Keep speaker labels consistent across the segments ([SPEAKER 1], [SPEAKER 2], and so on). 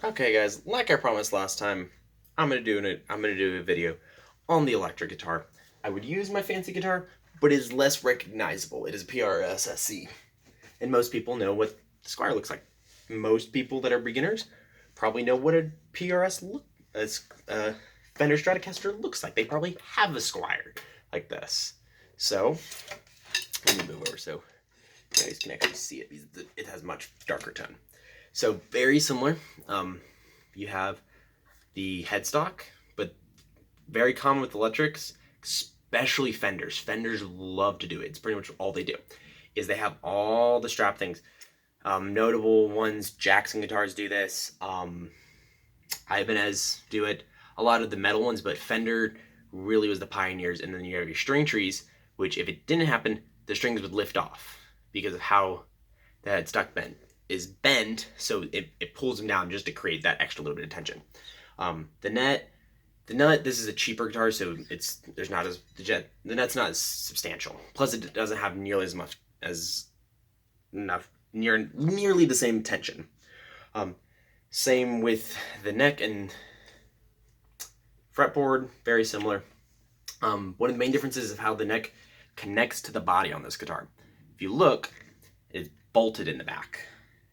[SPEAKER 1] Okay, guys, like I promised last time, I'm gonna do a video on the electric guitar. I would use my fancy guitar, but it is less recognizable. It is a PRS-SC, and most people know what the Squire looks like. Most people that are beginners probably know what a PRS look as Fender Stratocaster looks like. They probably have a Squire like this. So let me move over so you guys can actually see it because it has much darker tone. So very similar. You have the headstock, but very common with electrics, especially Fenders. Fenders love to do it. It's pretty much all they do. Is they have all the strap things. Notable ones, Jackson guitars do this. Ibanez do it. A lot of the metal ones, but Fender really was the pioneers. And then you have your string trees, which if it didn't happen, the strings would lift off because of how the headstock is bent, so it pulls them down just to create that extra little bit of tension. The nut. This is a cheaper guitar, so the nut's not as substantial. Plus, it doesn't have nearly as much as nearly the same tension. Same with the neck and fretboard, very similar. One of the main differences is how the neck connects to the body on this guitar. If you look, it's bolted in the back.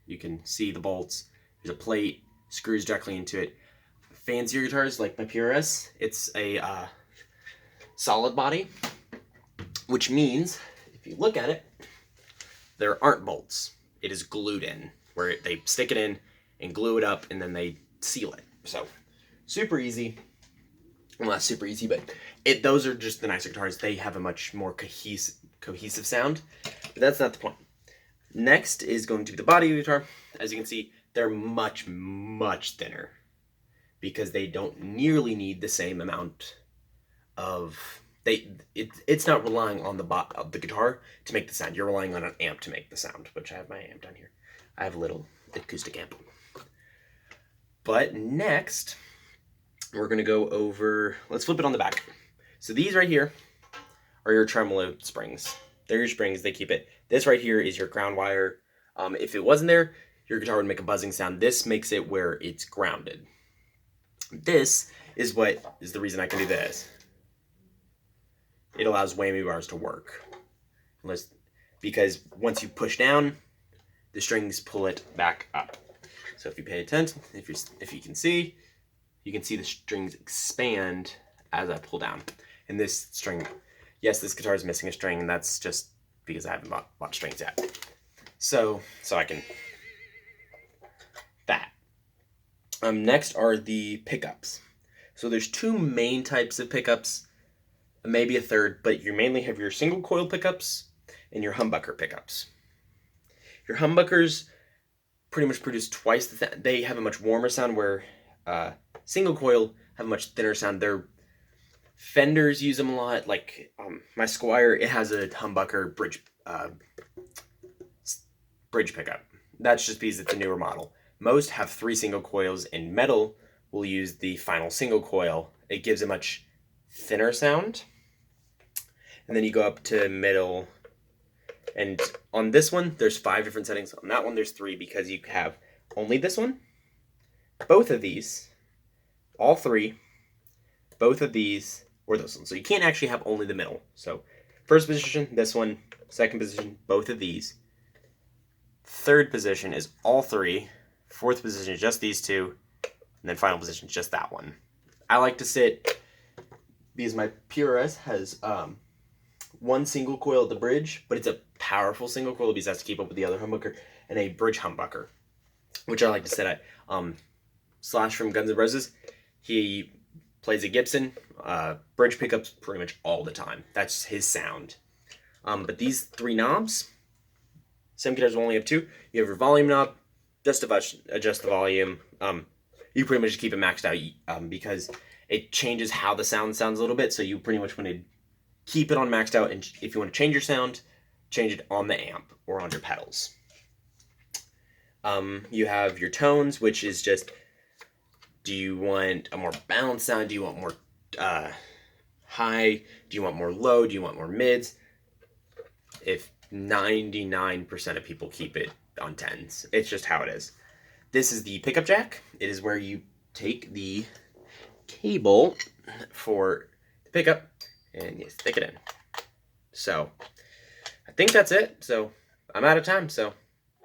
[SPEAKER 1] You can see the bolts. There's a plate, screws directly into it. Fancier guitars like my PRS, it's a solid body, which means if you look at it, there aren't bolts. It is glued in, where they stick it in and glue it up, and then they seal it. So super easy. Well, not super easy, but those are just the nicer guitars. They have a much more cohesive sound, but that's not the point. Next is going to be the body of the guitar. As you can see, they're much, much thinner because they don't nearly need the same amount of... It's not relying on the guitar to make the sound. You're relying on an amp to make the sound, which I have my amp down here. I have a little acoustic amp. But next, we're going to go over... Let's flip it on the back. So these right here are your tremolo springs. They're your springs. They keep it. This right here is your ground wire. If it wasn't there, your guitar would make a buzzing sound. This makes it where it's grounded. This is what is the reason I can do this. It allows whammy bars to work. Because once you push down, the strings pull it back up. So if you pay attention, if you can see, you can see the strings expand as I pull down. And this string, yes, this guitar is missing a string, and that's just because I haven't bought strings yet. So I can... That. Next are the pickups. So there's two main types of pickups, maybe a third, but you mainly have your single coil pickups and your humbucker pickups. Your humbuckers pretty much produce twice they have a much warmer sound, where single coil have a much thinner sound. Fenders use them a lot. Like my Squire, it has a humbucker bridge pickup. That's just because it's a newer model. Most have 3 single coils, and metal will use the final single coil. It gives a much thinner sound. And then you go up to middle, and on this one, there's 5 different settings. On that one, there's 3, because you have only this one, both of these, all 3, both of these, or this one. So you can't actually have only the middle. So first position, this one. Second position, both of these. Third position is all 3. Fourth position is just these 2. And then final position is just that one. I like to sit, because my PRS has 1 single coil at the bridge, but it's a powerful single coil because it has to keep up with the other humbucker, and a bridge humbucker, which I like to sit at. Slash from Guns N' Roses, he plays a Gibson, bridge pickups pretty much all the time. That's his sound. But these 3 knobs, some guitars will only have 2. You have your volume knob, just to adjust the volume. You pretty much just keep it maxed out because it changes how the sound sounds a little bit. So you pretty much want to keep it on maxed out, and if you want to change your sound, change it on the amp or on your pedals. You have your tones, which is just, do you want a more balanced sound? Do you want more high? Do you want more low? Do you want more mids? If 99% of people keep it on 10s, it's just how it is. This is the pickup jack. It is where you take the cable for the pickup and you stick it in. So I think that's it. So I'm out of time. So